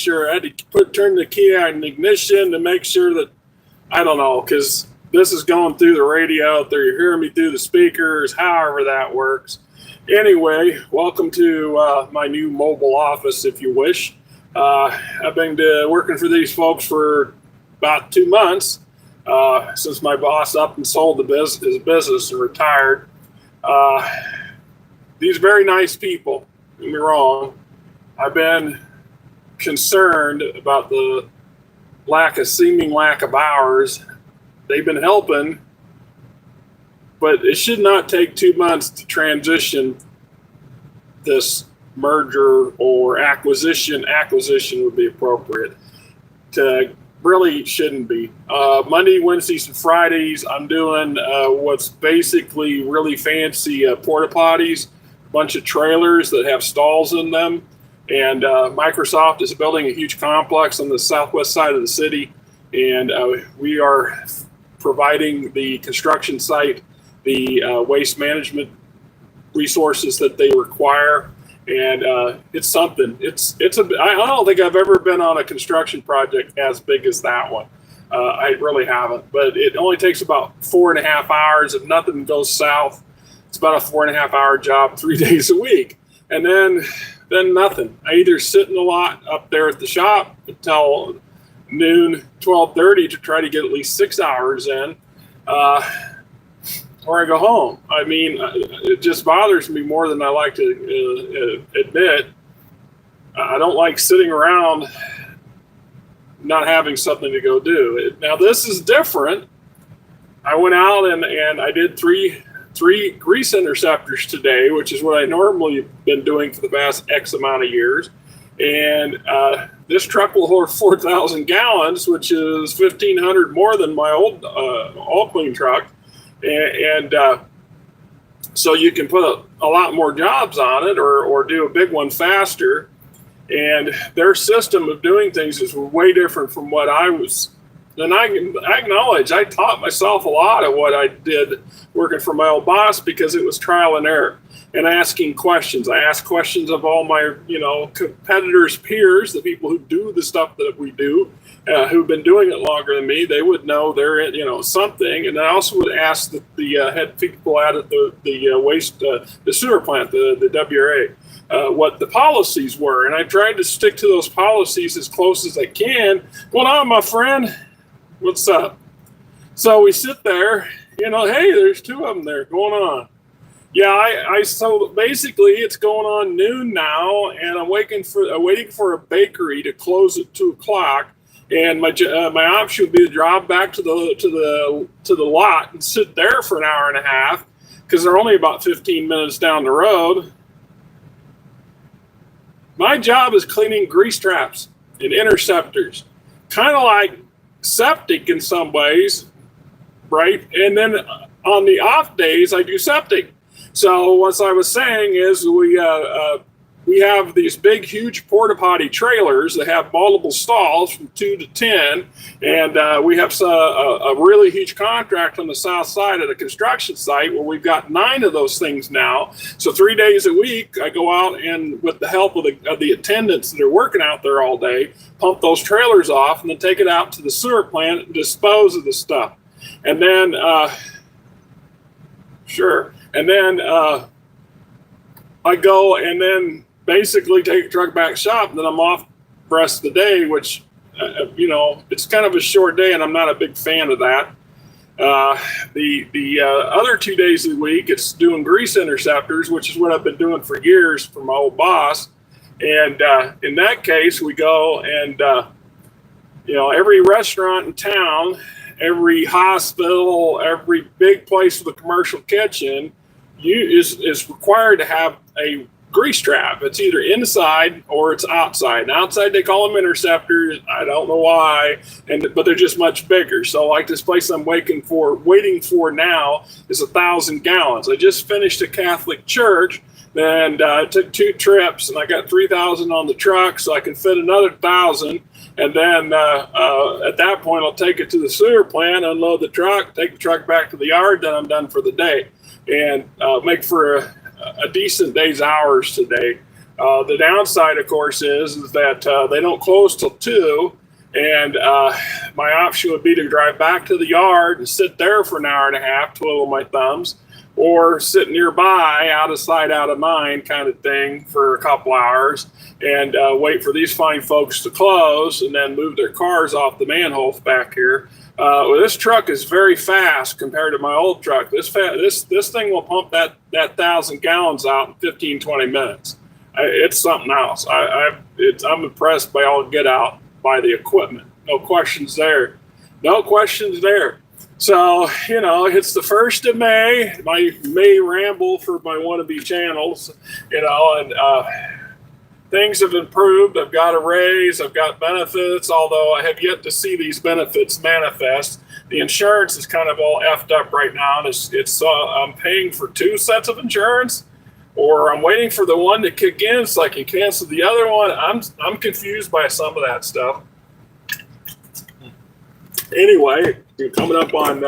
sure. I had to turn the key on the ignition to make sure that, I don't know, because this is going through the radio. They're hearing me through the speakers, however that works. Anyway, welcome to my new mobile office, if you wish. I've been working for these folks for about 2 months since my boss up and sold his business and retired. These very nice people, don't get me wrong. I've been concerned about the seeming lack of hours. They've been helping, but it should not take 2 months to transition this merger or acquisition. Acquisition would be appropriate. Really shouldn't be. Monday, Wednesdays, and Fridays, I'm doing what's basically really fancy porta potties, a bunch of trailers that have stalls in them. And Microsoft is building a huge complex on the southwest side of the city. And we are providing the construction site the waste management resources that they require. And it's something. I don't think I've ever been on a construction project as big as that one. I really haven't. But it only takes about 4.5 hours. If nothing goes south, it's about a 4.5 hour job, 3 days a week. And then nothing. I either sit in the lot up there at the shop until noon, 12:30 to try to get at least 6 hours in, or I go home. I mean, it just bothers me more than I like to admit. I don't like sitting around not having something to go do. Now, this is different. I went out and I did three grease interceptors today, which is what I normally have been doing for the past X amount of years. And this truck will hold 4,000 gallons, which is 1,500 more than my old all clean truck. And so you can put a lot more jobs on it or do a big one faster. And their system of doing things is way different from what I was. And I acknowledge I taught myself a lot of what I did working for my old boss because it was trial and error and asking questions. I asked questions of all my, competitors, peers, the people who do the stuff that we do, who've been doing it longer than me. They would know they're, something. And I also would ask the head people out at the waste, the sewer plant, the WRA, what the policies were. And I tried to stick to those policies as close as I can. Going on, my friend? What's up? So we sit there, hey, there's 2 of them there going on. Yeah, so basically it's going on noon now, and I'm waiting for a bakery to close at 2:00, and my option would be to drive back to the lot and sit there for an hour and a half because they're only about 15 minutes down the road. My job is cleaning grease traps and interceptors, kind of like septic in some ways, right? And then on the off days, I do septic. So what I was saying is we have these big, huge porta potty trailers that have multiple stalls from 2 to 10, and we have a really huge contract on the south side of the construction site where we've got 9 of those things now. So 3 days a week, I go out and with the help of the attendants that are working out there all day, pump those trailers off and then take it out to the sewer plant and dispose of the stuff. And then, And then I go and then basically take a truck back shop, and then I'm off the rest of the day, which, it's kind of a short day, and I'm not a big fan of that. The other 2 days of the week, it's doing grease interceptors, which is what I've been doing for years for my old boss. And in that case, we go and, every restaurant in town, every hospital, every big place with a commercial kitchen is required to have a grease trap. It's either inside or it's outside. And outside they call them interceptors. I don't know why, but they're just much bigger. So like this place I'm waiting for now is 1,000 gallons. I just finished a Catholic church, and I took 2 trips, and I got 3,000 on the truck, so I can fit another 1,000. And then at that point, I'll take it to the sewer plant, unload the truck, take the truck back to the yard, then I'm done for the day, and make for a decent day's hours today. The downside, of course, is that they don't close till 2, and my option would be to drive back to the yard and sit there for an hour and a half, twiddle my thumbs, or sit nearby, out of sight, out of mind kind of thing for a couple hours and wait for these fine folks to close and then move their cars off the manholes back here. Well, this truck is very fast compared to my old truck. This thing will pump that 1,000 gallons out in 15, 20 minutes. It's something else. I'm impressed by all get out by the equipment. No questions there. No questions there. So, it's the 1st of May, my May ramble for my wannabe channels, and things have improved. I've got a raise. I've got benefits, although I have yet to see these benefits manifest. The insurance is kind of all effed up right now. And I'm paying for 2 sets of insurance, or I'm waiting for the one to kick in so I can cancel the other one. I'm confused by some of that stuff. Anyway, coming up on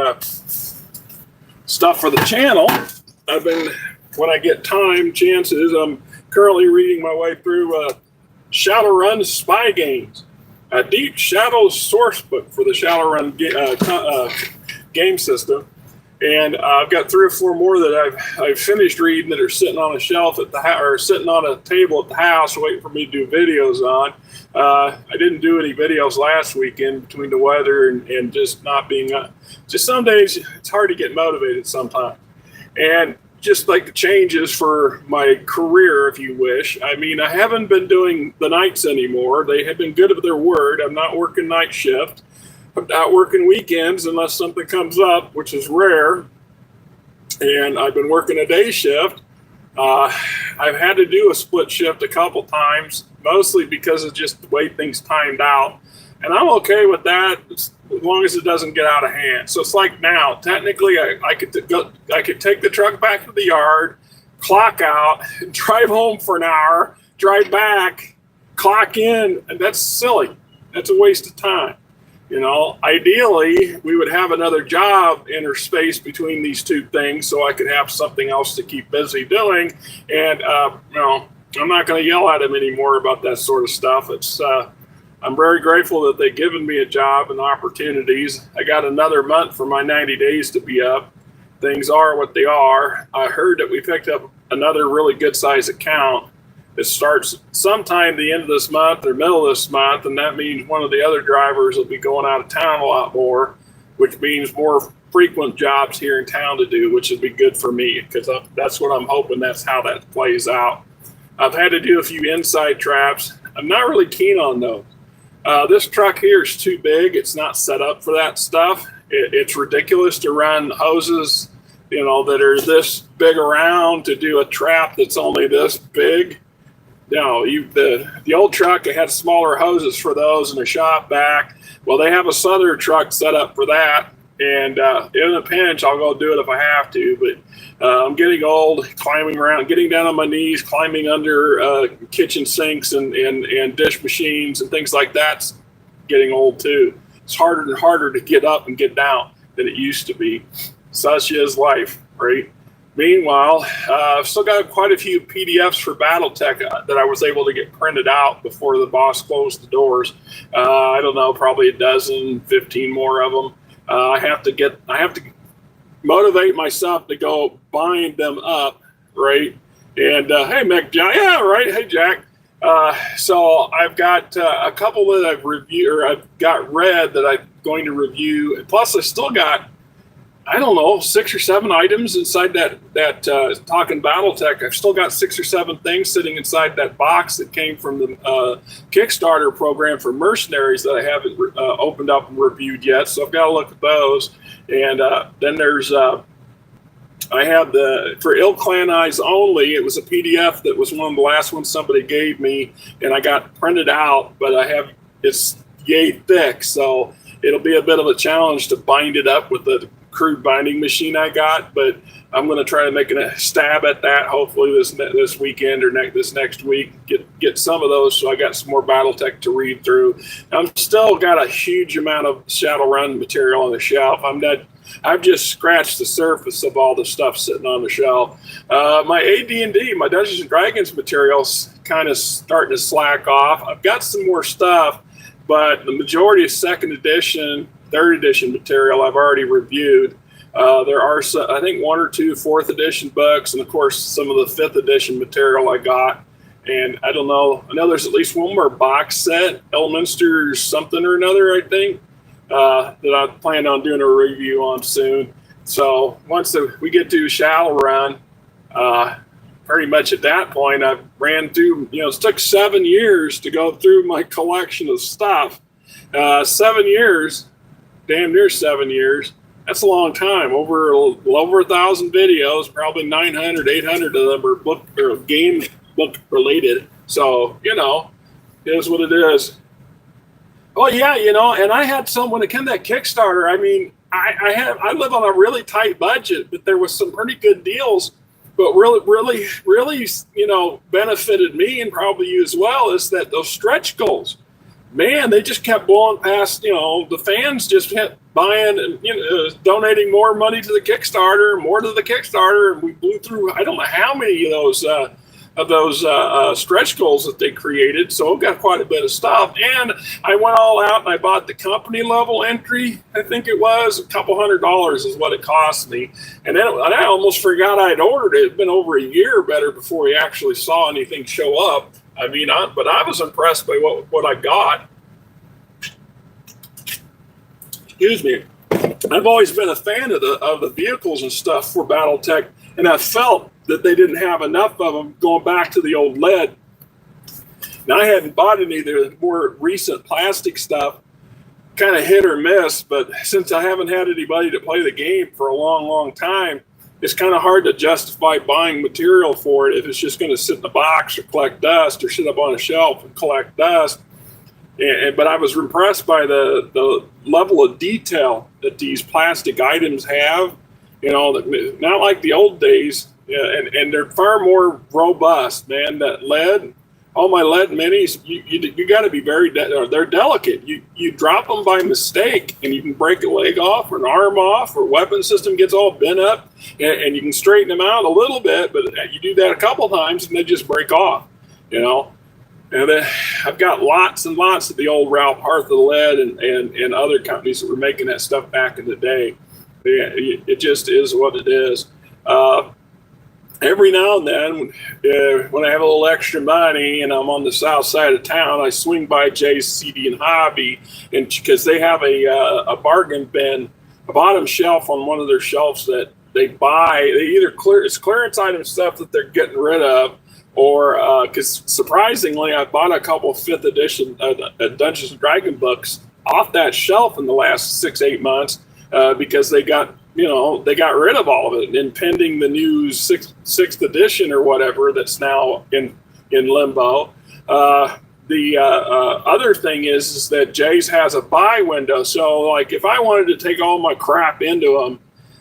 stuff for the channel, when I get time, chances, I'm currently reading my way through Shadowrun Spy Games, a deep shadow source book for the Shadowrun game system. And I've got 3 or 4 more that I've finished reading that are sitting on a shelf at the or sitting on a table at the house, waiting for me to do videos on. I didn't do any videos last weekend between the weather and just not being. Just some days it's hard to get motivated sometimes, and just like the changes for my career, if you wish. I mean, I haven't been doing the nights anymore. They have been good of their word. I'm not working night shift. I'm not working weekends unless something comes up, which is rare. And I've been working a day shift. I've had to do a split shift a couple times, mostly because of just the way things timed out. And I'm okay with that as long as it doesn't get out of hand. So it's like now, technically, I could take the truck back to the yard, clock out, drive home for an hour, drive back, clock in, and that's silly. That's a waste of time. Ideally, we would have another job interspace between these 2 things so I could have something else to keep busy doing. And, I'm not going to yell at him anymore about that sort of stuff. I'm very grateful that they've given me a job and opportunities. I got another month for my 90 days to be up. Things are what they are. I heard that we picked up another really good size account. It starts sometime the end of this month or middle of this month, and that means one of the other drivers will be going out of town a lot more, which means more frequent jobs here in town to do, which would be good for me because that's what I'm hoping. That's how that plays out. I've had to do a few inside traps. I'm not really keen on those. This truck here is too big. It's not set up for that stuff. It's ridiculous to run hoses, that are this big around to do a trap that's only this big. The old truck, I had smaller hoses for those in the shop back. Well, they have a Southern truck set up for that. And in a pinch, I'll go do it if I have to. But I'm getting old, climbing around, getting down on my knees, climbing under kitchen sinks and dish machines and things like that's getting old too. It's harder and harder to get up and get down than it used to be. Such is life, right? Meanwhile, I've still got quite a few PDFs for BattleTech that I was able to get printed out before the boss closed the doors. I don't know, probably a dozen, 15 more of them. I have to motivate myself to go bind them up, right? And hey, Mick, yeah, right. Hey, Jack. So I've got a couple that I've reviewed or I've got read that I'm going to review. Plus, I still got, 6 or 7 items inside that talking BattleTech. I've still got 6 or 7 things sitting inside that box that came from the Kickstarter program for mercenaries that I haven't opened up and reviewed yet. So I've got to look at those. And then there's I have for Ill Clan Eyes Only. It was a PDF that was one of the last ones somebody gave me, and I got printed out. But it's yay thick, so it'll be a bit of a challenge to bind it up with the crude binding machine I got, but I'm going to try to make a stab at that. Hopefully this weekend or this next week, get some of those. So I got some more BattleTech to read through. I'm still got a huge amount of Shadowrun material on the shelf. I've just scratched the surface of all the stuff sitting on the shelf. My AD&D, my Dungeons and Dragons materials, kind of starting to slack off. I've got some more stuff, but the majority of second edition, third edition material I've already reviewed. There are, I think, 1 or 2 fourth edition books, and of course some of the fifth edition material I got. And I don't know, I know there's at least one more box set, Elminster something or another, I think, that I plan on doing a review on soon. So once we get to Shadowrun, pretty much at that point, I ran through, it took 7 years to go through my collection of stuff. 7 years, damn near 7 years. That's a long time. Over 1,000 videos, probably 900, 800 of them are game book related. So, it is what it is. Oh yeah, and I had some when it came to that Kickstarter. I mean, I live on a really tight budget, but there was some pretty good deals. But really, benefited me and probably you as well is that those stretch goals, man, they just kept blowing past. The fans just kept buying and donating more money to the Kickstarter, and we blew through I don't know how many of those stretch goals that they created. So I've got quite a bit of stuff. And I went all out and I bought the company level entry. I think it was $200 is what it cost me. And then I almost forgot I had ordered it. It'd been over a year better before we actually saw anything show up. I mean, but I was impressed by what I got. Excuse me. I've always been a fan of the vehicles and stuff for BattleTech, and I felt that they didn't have enough of them going back to the old lead. Now, I hadn't bought any of the more recent plastic stuff, kind of hit or miss, but since I haven't had anybody to play the game for a long, long time, it's kind of hard to justify buying material for it if it's just going to sit in a box or collect dust or sit up on a shelf and collect dust. But I was impressed by the level of detail that these plastic items have, not like the old days. Yeah, and they're far more robust, man. That lead, all my lead minis, you got to be they're delicate. You drop them by mistake, and you can break a leg off or an arm off, or weapon system gets all bent up, and you can straighten them out a little bit, but you do that a couple times, and they just break off, And then I've got lots and lots of the old Ralph Harth of lead and other companies that were making that stuff back in the day. Yeah, it just is what it is. Every now and then, when I have a little extra money and I'm on the south side of town, I swing by Jay's CD and Hobby, and because they have a bargain bin, a bottom shelf on one of their shelves that they buy. They either it's clearance item stuff that they're getting rid of, or because surprisingly, I bought a couple of 5th edition Dungeons and Dragons books off that shelf in the last 6-8 months because they got rid of all of it, and pending the new sixth edition or whatever that's now in limbo. The other thing is that Jay's has a buy window. So, like, if I wanted to take all my crap into them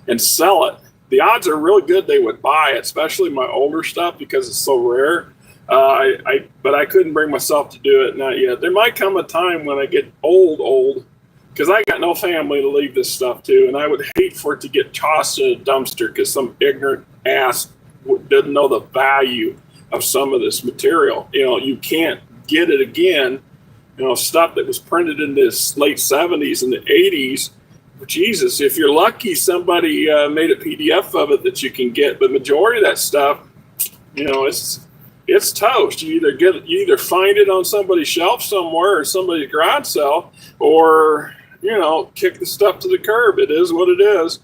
and sell it, the odds are really good they would buy it, especially my older stuff because it's so rare. But I couldn't bring myself to do it, not yet. There might come a time when I get old, because I got no family to leave this stuff to, and I would hate for it to get tossed in a dumpster because some ignorant ass didn't know the value of some of this material. You can't get it again. Stuff that was printed in the late 70s and the 80s. Jesus, if you're lucky, somebody made a PDF of it that you can get. But majority of that stuff, it's toast. You either find it on somebody's shelf somewhere or somebody's garage sale, or kick the stuff to the curb. It is what it is,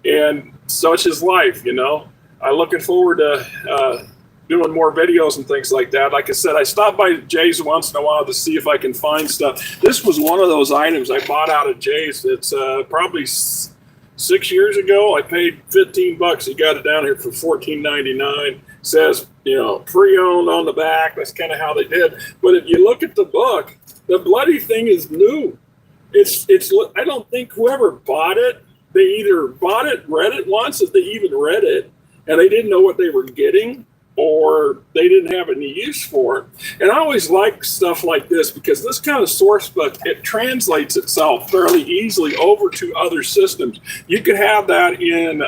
and such is life. I'm looking forward to doing more videos and things like that. Like I said, I stop by Jay's once in a while to see if I can find stuff. This was one of those items I bought out of Jay's. It's probably 6 years ago. I paid $15. He got it down here for $14.99. Says pre-owned on the back. That's kind of how they did. But if you look at the book, the bloody thing is new. It's. I don't think whoever bought it, they either bought it, read it once, if they even read it, and they didn't know what they were getting, or they didn't have any use for it. And I always like stuff like this because this kind of source book, it translates itself fairly easily over to other systems. You could have that in,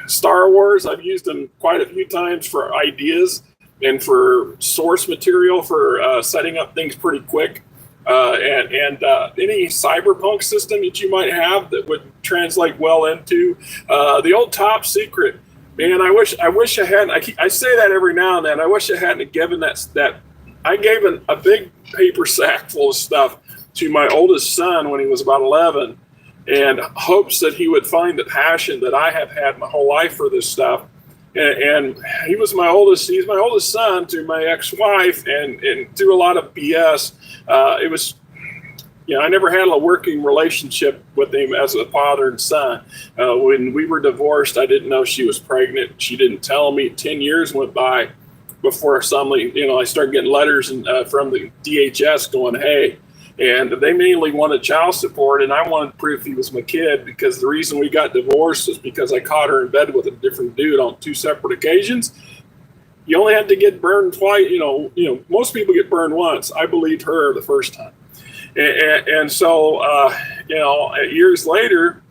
Star Wars. I've used them quite a few times for ideas and for source material for setting up things pretty quick. And any cyberpunk system that you might have that would translate well into the old Top Secret. Man, I wish I hadn't. I say that every now and then. I wish I hadn't given that. I gave a big paper sack full of stuff to my oldest son when he was about 11, and hopes that he would find the passion that I have had my whole life for this stuff. And he's my oldest son to my ex-wife, and through a lot of BS. It was, I never had a working relationship with him as a father and son. When we were divorced, I didn't know she was pregnant. She didn't tell me. 10 years went by before suddenly, I started getting letters from the DHS going, hey, and they mainly wanted child support, and I wanted proof he was my kid, because the reason we got divorced was because I caught her in bed with a different dude on 2 separate occasions. You only had to get burned twice. Most people get burned once. I believed her the first time. And so, years later,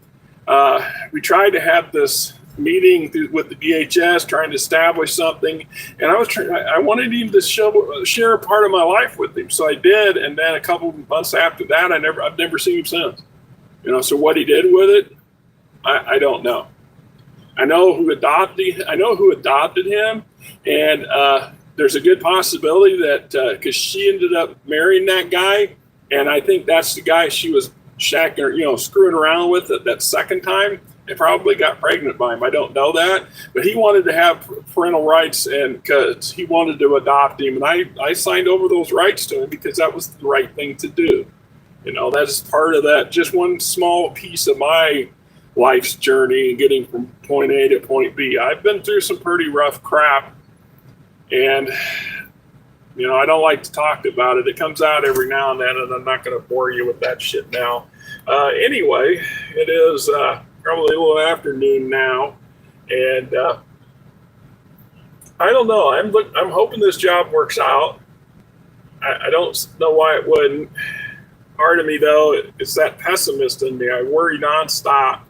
we tried to have this meeting with the DHS, trying to establish something. And I wanted him to share a part of my life with him. So I did. And then a couple of months after that, I've never seen him since. So what he did with it, I don't know. I know who adopted him. And there's a good possibility that because she ended up marrying that guy, and I think that's the guy she was screwing around with that second time, and probably got pregnant by him. I don't know that, but he wanted to have parental rights, and because he wanted to adopt him, and I signed over those rights to him because that was the right thing to do. That's part of that. Just one small piece of my life's journey and getting from point A to point B. I've been through some pretty rough crap. And, I don't like to talk about it. It comes out every now and then, and I'm not going to bore you with that shit now. Anyway, it is probably a little afternoon now. And I don't know. I'm hoping this job works out. I don't know why it wouldn't. Part of me, though, it's that pessimist in me. I worry nonstop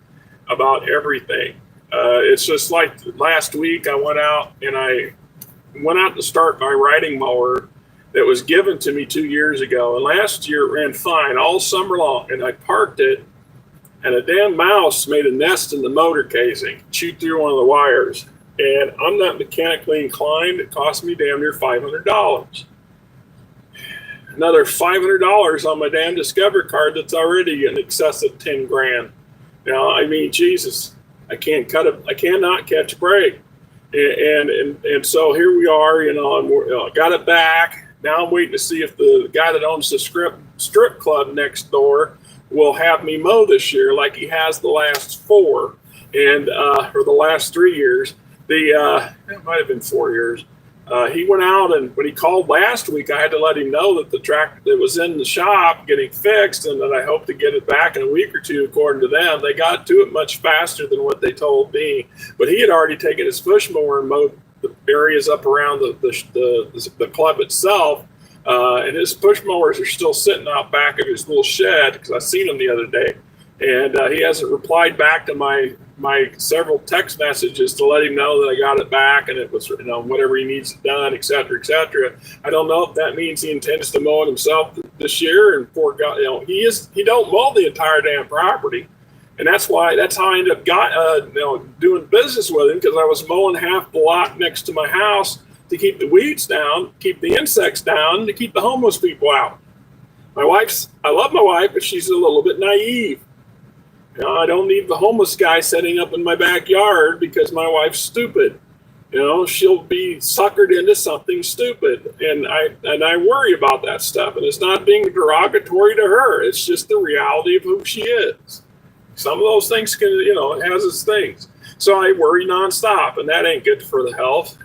about everything. It's just like last week I went out to start my riding mower that was given to me 2 years ago. And last year it ran fine all summer long. And I parked it, and a damn mouse made a nest in the motor casing, chewed through one of the wires. And I'm not mechanically inclined. It cost me damn near $500. Another $500 on my damn Discover card that's already in excess of 10 grand. Now, Jesus, I cannot catch a break. And so here we are, got it back. Now I'm waiting to see if the guy that owns the strip club next door will have me mow this year like he has the last 4 and or the last 3 years. It might have been 4 years. He went out, and when he called last week, I had to let him know that the tractor that was in the shop getting fixed, and that I hope to get it back in a week or two, according to them. They got to it much faster than what they told me, but he had already taken his push mower and mowed the areas up around the club itself, and his push mowers are still sitting out back of his little shed, because I seen them the other day, and he hasn't replied back to my several text messages to let him know that I got it back, and it was, whatever he needs done, et cetera, et cetera. I don't know if that means he intends to mow it himself this year, and poor God, he don't mow the entire damn property. And that's how I ended up doing business with him, because I was mowing half the lot next to my house to keep the weeds down, keep the insects down, to keep the homeless people out. I love my wife, but she's a little bit naive. I don't need the homeless guy setting up in my backyard because my wife's stupid. She'll be suckered into something stupid. And I worry about that stuff. And it's not being derogatory to her. It's just the reality of who she is. Some of those things it has its things. So I worry nonstop, and that ain't good for the health.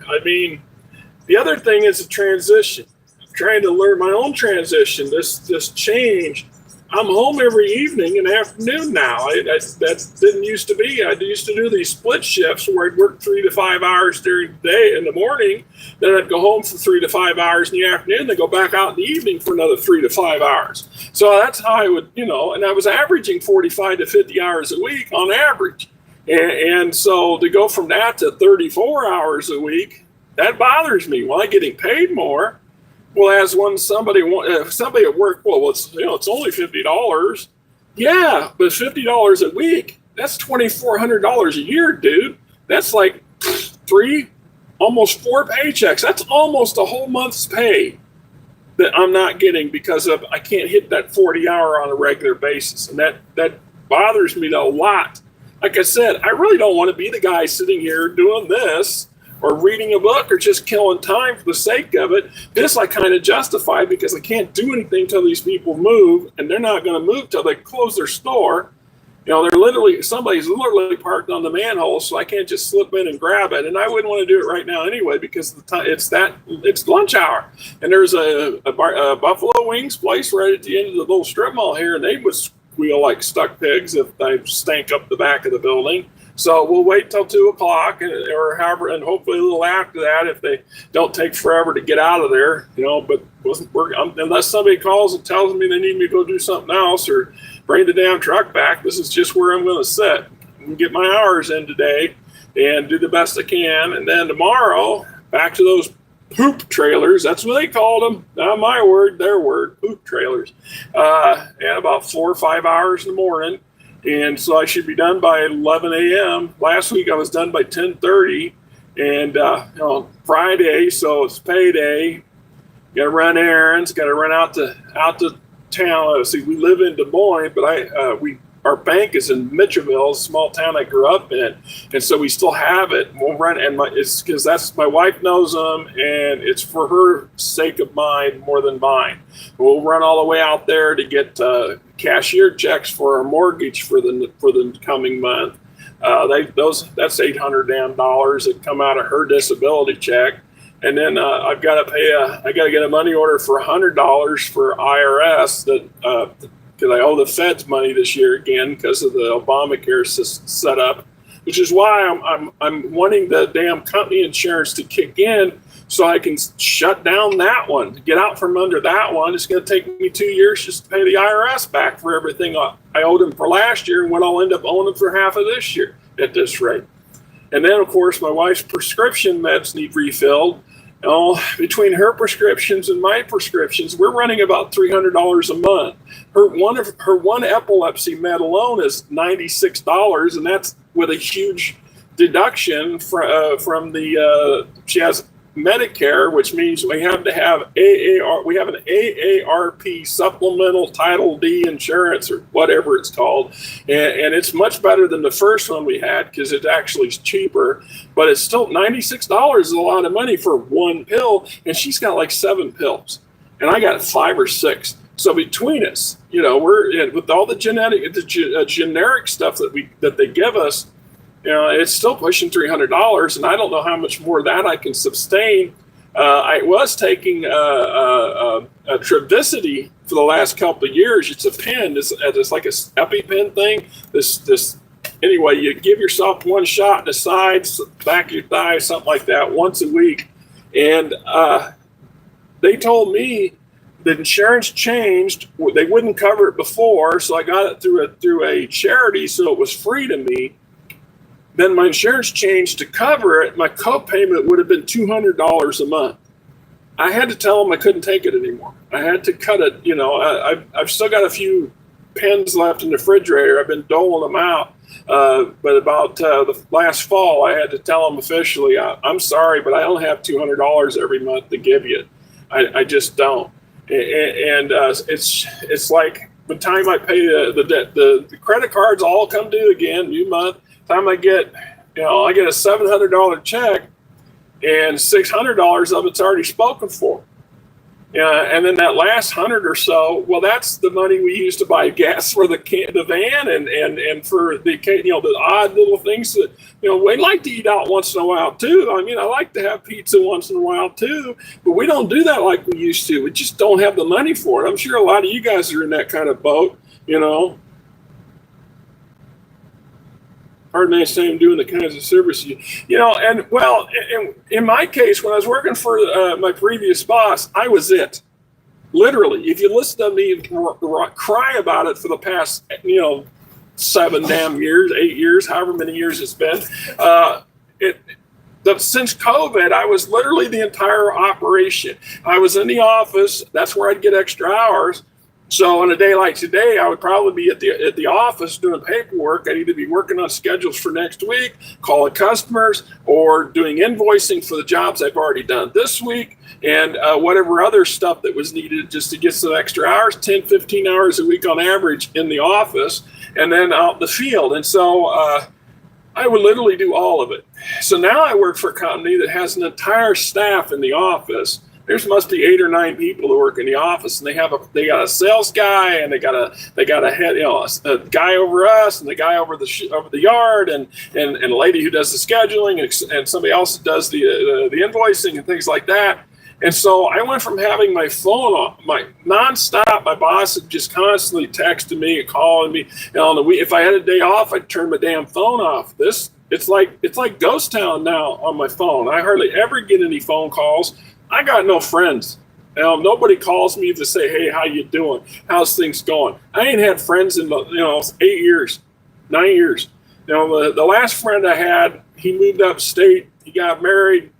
The other thing is a transition. I'm trying to learn my own transition, this change I'm home every evening and afternoon now. That didn't used to be. I used to do these split shifts where I'd work 3 to 5 hours during the day in the morning, then I'd go home for 3 to 5 hours in the afternoon, then go back out in the evening for another 3 to 5 hours. So that's how I would, and I was averaging 45 to 50 hours a week on average. And so to go from that to 34 hours a week, that bothers me. Why getting paid more? Well, as when somebody at work, it's only $50. Yeah, but $50 a week, that's $2,400 a year, dude. That's like almost 4 paychecks. That's almost a whole month's pay that I'm not getting because I can't hit that 40 hour on a regular basis. And that bothers me a lot. Like I said, I really don't want to be the guy sitting here doing this or reading a book or just killing time for the sake of it. This I kind of justify because I can't do anything till these people move, and they're not going to move till they close their store. Somebody's literally parked on the manhole, so I can't just slip in and grab it. And I wouldn't want to do it right now anyway because it's lunch hour. And there's a Buffalo Wings place right at the end of the little strip mall here, and they would squeal like stuck pigs if they stank up the back of the building. So we'll wait till 2 o'clock or however, and hopefully a little after that if they don't take forever to get out of there, but unless somebody calls and tells me they need me to go do something else or bring the damn truck back, this is just where I'm going to sit and get my hours in today and do the best I can. And then tomorrow, back to those poop trailers. That's what they called them. Not my word, their word, poop trailers. And about 4 or 5 hours in the morning. And so I should be done by 11 a.m. Last week I was done by 10:30, and Friday, so it's payday. Got to run errands. Got to run out to town. See, we live in Des Moines, but our bank is in Mitchellville, a small town I grew up in, and so we still have it. We'll run, and it's because that's my wife knows them, and it's for her sake of mine more than mine. We'll run all the way out there to get cashier checks for our mortgage for the coming month. That's $800 damn that come out of her disability check, and then I've got to get a money order for $100 for IRS that. Because I owe the feds money this year again because of the Obamacare setup, which is why I'm wanting the damn company insurance to kick in so I can shut down that one. To get out from under that one, it's going to take me 2 years just to pay the IRS back for everything I owed them for last year and what I'll end up owing them for half of this year at this rate. And then, of course, my wife's prescription meds need refilled. Between her prescriptions and my prescriptions, we're running about $300 a month. Her one epilepsy med alone is $96, and that's with a huge deduction from the she has Medicare, which means we have to have AAR. We have an AARP supplemental Title D insurance or whatever it's called, and it's much better than the first one we had because it actually is cheaper. But it's still $96 is a lot of money for one pill, and she's got like 7 pills, and I got 5 or 6. So between us, we're with all the generic stuff that they give us. It's still pushing $300, and I don't know how much more of that I can sustain. I was taking a Travicity for the last couple of years. It's a pen. It's like a EpiPen thing. Anyway, you give yourself one shot in the sides, back of your thigh, something like that, once a week. And they told me the insurance changed. They wouldn't cover it before, so I got it through a charity, so it was free to me. Then my insurance changed to cover it. My co-payment would have been $200 a month. I had to tell them I couldn't take it anymore. I had to cut it. I've still got a few pens left in the refrigerator. I've been doling them out. But about the last fall, I had to tell them officially, I'm sorry, but I don't have $200 every month to give you. I just don't. And it's like the time I pay the credit cards all come due again, new month. Time I get a $700 check, and $600 of it's already spoken for. And then that last 100 or so, well, that's the money we use to buy gas for the van and for the odd little things that we like to eat out once in a while too. I mean, I like to have pizza once in a while too, but we don't do that like we used to. We just don't have the money for it. I'm sure a lot of you guys are in that kind of boat. you know. Hard to say I'm doing the kinds of service and well, in my case, when I was working for my previous boss, I was it. Literally, if you listen to me cry about it for the past, 7 damn years, 8 years, however many years it's been, since COVID, I was literally the entire operation. I was in the office. That's where I'd get extra hours. So on a day like today, I would probably be at the office doing paperwork. I'd either be working on schedules for next week, calling customers, or doing invoicing for the jobs I've already done this week, and whatever other stuff that was needed just to get some extra hours, 10, 15 hours a week on average in the office, and then out in the field. And so I would literally do all of it. So now I work for a company that has an entire staff in the office. There's must be 8 or 9 people who work in the office, and they got a sales guy, and they got a head, a guy over us, and the guy over the yard, and a lady who does the scheduling, and somebody else that does the invoicing and things like that. And so I went from having my phone on, my nonstop. My boss had just constantly texting me and calling me. On the week, if I had a day off, I'd turn my damn phone off. It's like ghost town now on my phone. I hardly ever get any phone calls. I got no friends. Nobody calls me to say, "Hey, how you doing? How's things going?" I ain't had friends in 8 years, 9 years. The last friend I had, he moved upstate. He got married.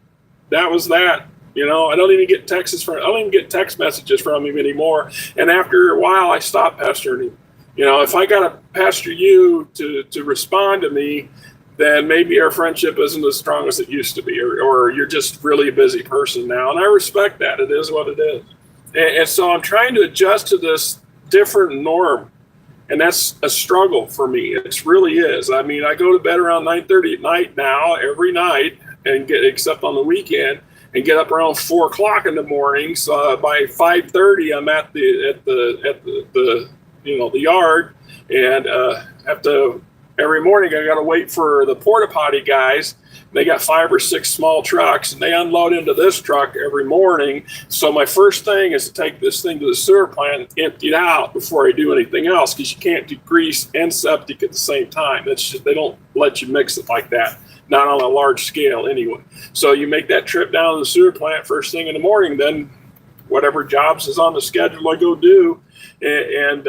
That was that. I don't even get text messages from him anymore. And after a while, I stopped pestering him. If I got to pester you to respond to me, then maybe our friendship isn't as strong as it used to be, or you're just really a busy person now. And I respect that. It is what it is. And so I'm trying to adjust to this different norm. And that's a struggle for me. It really is. I mean, I go to bed around 9:30 at night now, every night, except on the weekend, and get up around 4 o'clock in the morning. So by 5:30, I'm at the yard, and have to. Every morning, I got to wait for the porta potty guys. They got 5 or 6 small trucks, and they unload into this truck every morning. So my first thing is to take this thing to the sewer plant and empty it out before I do anything else, because you can't do grease and septic at the same time. They don't let you mix it like that, not on a large scale anyway. So you make that trip down to the sewer plant first thing in the morning, then whatever jobs is on the schedule I go do, and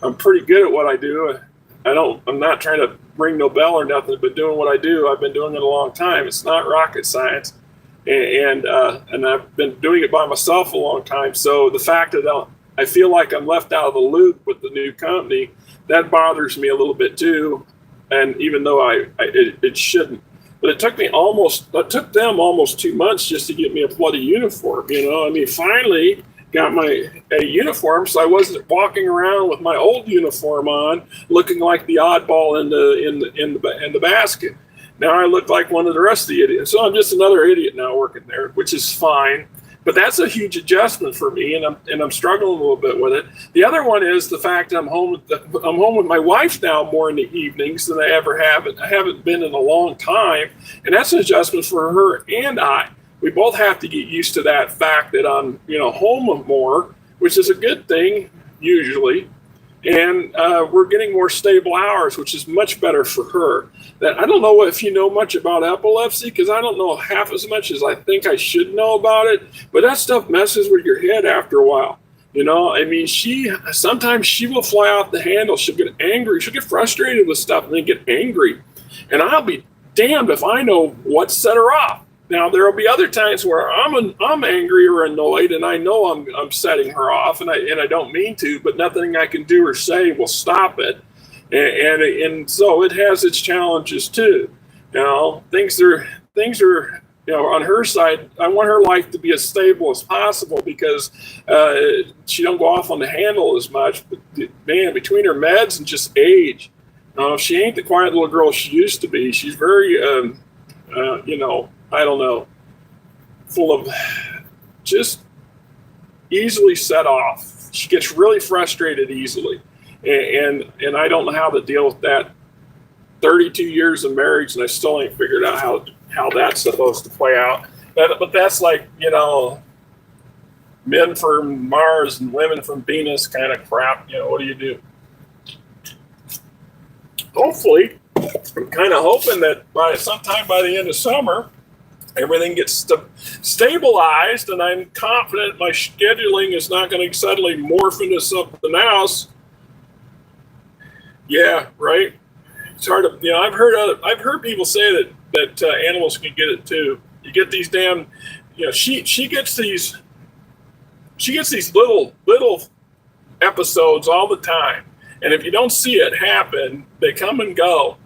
I'm pretty good at what I do. I'm not trying to ring no bell or nothing, but doing what I do, I've been doing it a long time. It's not rocket science, and I've been doing it by myself a long time. So the fact that I feel like I'm left out of the loop with the new company, that bothers me a little bit too. And even though it shouldn't, but it took them almost 2 months just to get me a bloody uniform. Finally got a uniform, so I wasn't walking around with my old uniform on, looking like the oddball in the basket. Now I look like one of the rest of the idiots. So I'm just another idiot now working there, which is fine. But that's a huge adjustment for me, and I'm struggling a little bit with it. The other one is the fact that I'm home with my wife now more in the evenings than I ever have. I haven't been in a long time, and that's an adjustment for her and I. We both have to get used to that fact that I'm, home more, which is a good thing usually, and we're getting more stable hours, which is much better for her. That I don't know if you know much about epilepsy, because I don't know half as much as I think I should know about it. But that stuff messes with your head after a while. Sometimes she will fly off the handle. She'll get angry. She'll get frustrated with stuff and then get angry, and I'll be damned if I know what set her off. Now, there will be other times where I'm angry or annoyed, and I know I'm setting her off, and I don't mean to, but nothing I can do or say will stop it, and so it has its challenges too. Things are on her side. I want her life to be as stable as possible, because she don't go off on the handle as much. But man, between her meds and just age, she ain't the quiet little girl she used to be. She's very I don't know, full of just easily set off. She gets really frustrated easily, and I don't know how to deal with that. 32 years of marriage, and I still ain't figured out how that's supposed to play out. But that's like, men from Mars and women from Venus kind of crap. What do you do? Hopefully, I'm kind of hoping that sometime by the end of summer, everything gets stabilized, and I'm confident my scheduling is not going to suddenly morph into something else. Yeah, right. It's hard to, I've heard people say that animals can get it too. You get these damn, she gets these little episodes all the time, and if you don't see it happen, they come and go.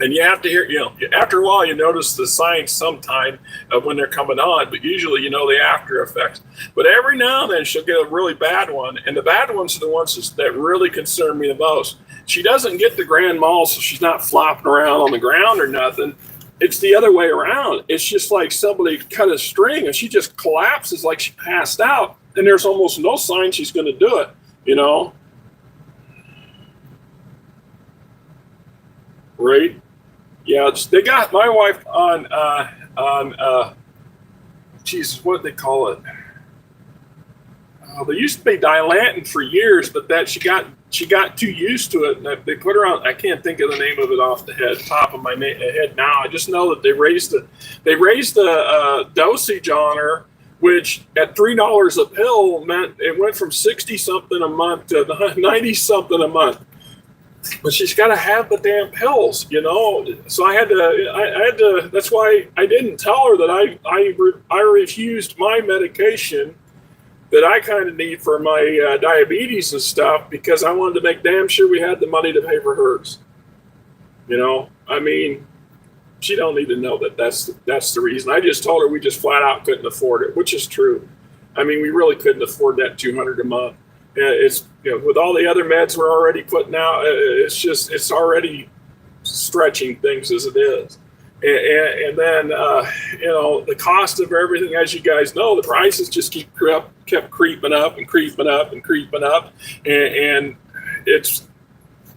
And you have to hear, after a while, you notice the signs sometime of when they're coming on, but usually the after effects. But every now and then she'll get a really bad one, and the bad ones are the ones that really concern me the most. She doesn't get the grand mal, so she's not flopping around on the ground or nothing. It's the other way around. It's just like somebody cut a string, and she just collapses like she passed out, and there's almost no sign she's going to do it, Right? Yeah, they got my wife on Jesus, what did they call it? They used to be Dilantin for years, but that she got too used to it, and they put her on. I can't think of the name of it off the top of my head now. I just know that they raised the dosage on her, which at $3 a pill meant it went from 60 something a month to 90 something a month. But she's got to have the damn pills, So I had to. That's why I didn't tell her that I refused my medication that I kind of need for my diabetes and stuff, because I wanted to make damn sure we had the money to pay for hers. I mean, she don't need to know that that's the reason. I just told her we just flat out couldn't afford it, which is true. I mean, we really couldn't afford that $200 a month. It's with all the other meds we're already putting out, it's already stretching things as it is, and then the cost of everything, as you guys know, the prices just kept creeping up and creeping up and creeping up, and it's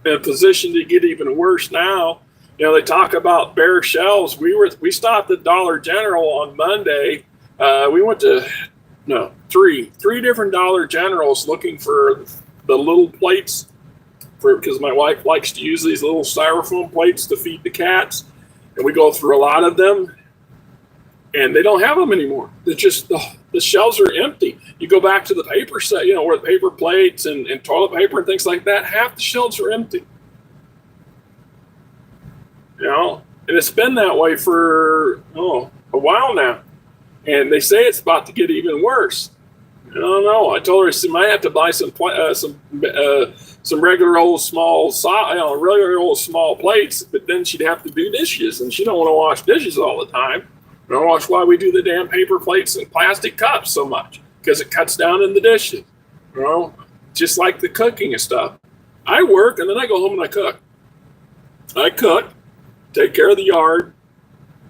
in a position to get even worse now. They talk about bare shelves. We stopped at Dollar General on Monday. We went to three different Dollar Generals looking for the little plates, because my wife likes to use these little styrofoam plates to feed the cats, and we go through a lot of them, and they don't have them anymore. They're just the shelves are empty. You go back to the paper set, where the paper plates and toilet paper and things like that, half the shelves are empty. And it's been that way for a while now. And they say it's about to get even worse. I don't know. I told her she might have to buy some regular old small plates, but then she'd have to do dishes, and she don't want to wash dishes all the time. I don't watch why we do the damn paper plates and plastic cups so much, because it cuts down in the dishes. Just like the cooking and stuff. I work, and then I go home and I cook. I cook, take care of the yard,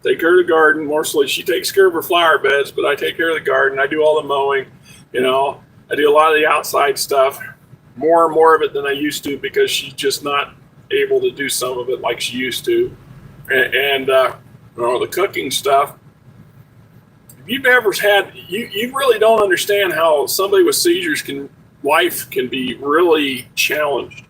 take care of the garden. Mostly she takes care of her flower beds, but I take care of the garden. I do all the mowing. I do a lot of the outside stuff, more and more of it than I used to, because she's just not able to do some of it like she used to. And the cooking stuff. If you've ever had, you really don't understand how somebody with seizures life can be really challenged.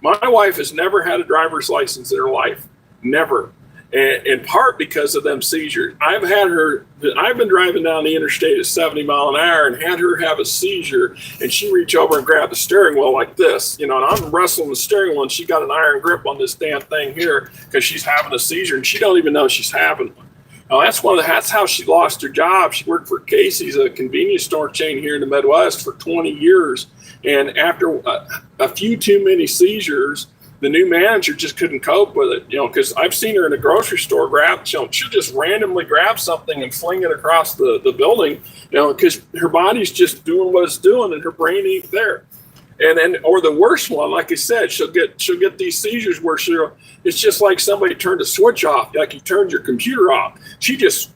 My wife has never had a driver's license in her life, never. In part because of them seizures. I've been driving down the interstate at 70 mile an hour and had her have a seizure, and she reach over and grab the steering wheel like this, and I'm wrestling the steering wheel, and she got an iron grip on this damn thing here because she's having a seizure, and she don't even know she's having one. Now, that's how she lost her job. She worked for Casey's, a convenience store chain here in the Midwest, for 20 years, and after a few too many seizures, the new manager just couldn't cope with it, because I've seen her in a grocery store she'll just randomly grab something and fling it across the building, because her body's just doing what it's doing and her brain ain't there. And then, or the worst one, like I said, she'll get these seizures where it's just like somebody turned a switch off, like you turned your computer off. She just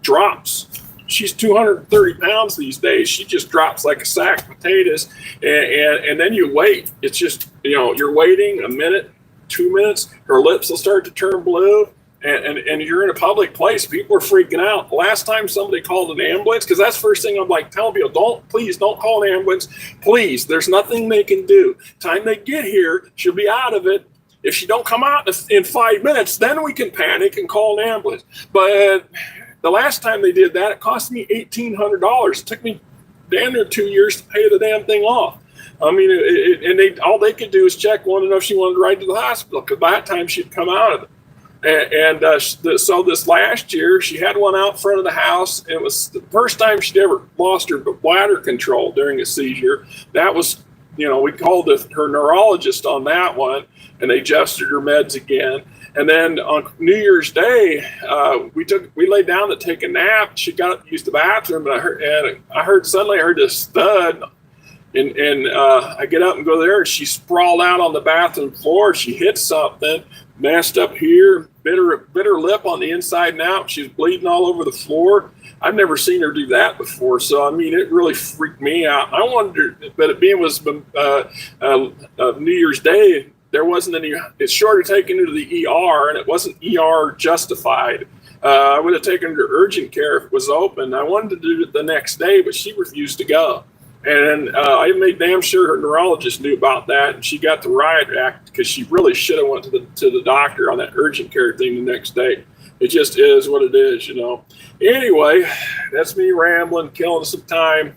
drops. She's 230 pounds these days. She just drops like a sack of potatoes, and then you wait. It's just, you're waiting a minute, 2 minutes. Her lips will start to turn blue, and you're in a public place, people are freaking out. The last time somebody called an ambulance, because that's the first thing I'm like telling people, please don't call an ambulance. Please, there's nothing they can do. Time they get here, she'll be out of it. If she don't come out in 5 minutes, then we can panic and call an ambulance. But the last time they did that, it cost me $1,800. It took me damn near 2 years to pay the damn thing off. I mean, all they could do is check, want to know if she wanted to ride to the hospital, because by that time she'd come out of it. So this last year, she had one out front of the house. It was the first time she'd ever lost her bladder control during a seizure. That was, we called her neurologist on that one, and they adjusted her meds again. And then on New Year's Day, we laid down to take a nap. She got up to use the bathroom, and I heard this thud. And I get up and go there, and she sprawled out on the bathroom floor. She hit something, messed up here, bit her lip on the inside and out. She was bleeding all over the floor. I've never seen her do that before. So, I mean, it really freaked me out. I wondered, but it being was New Year's Day, there wasn't any, it's short of taking her to the ER, and it wasn't ER justified. I would have taken her to urgent care if it was open. I wanted to do it the next day, but she refused to go. And I made damn sure her neurologist knew about that, and she got the riot act, because she really should have went to the doctor on that urgent care thing the next day. It just is what it is, Anyway, that's me rambling, killing some time.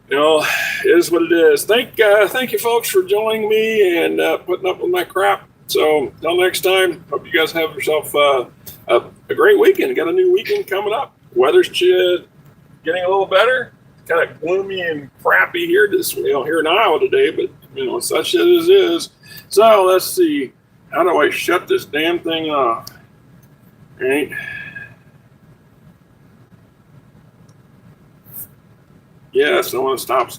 It is what it is. Thank you, folks, for joining me and putting up with my crap. So until next time, hope you guys have yourself a great weekend. Got a new weekend coming up. Weather's getting a little better. Kind of gloomy and crappy here here in Iowa today, but such as it is. So let's see, how do I shut this damn thing off? All right. Yes, I want to stop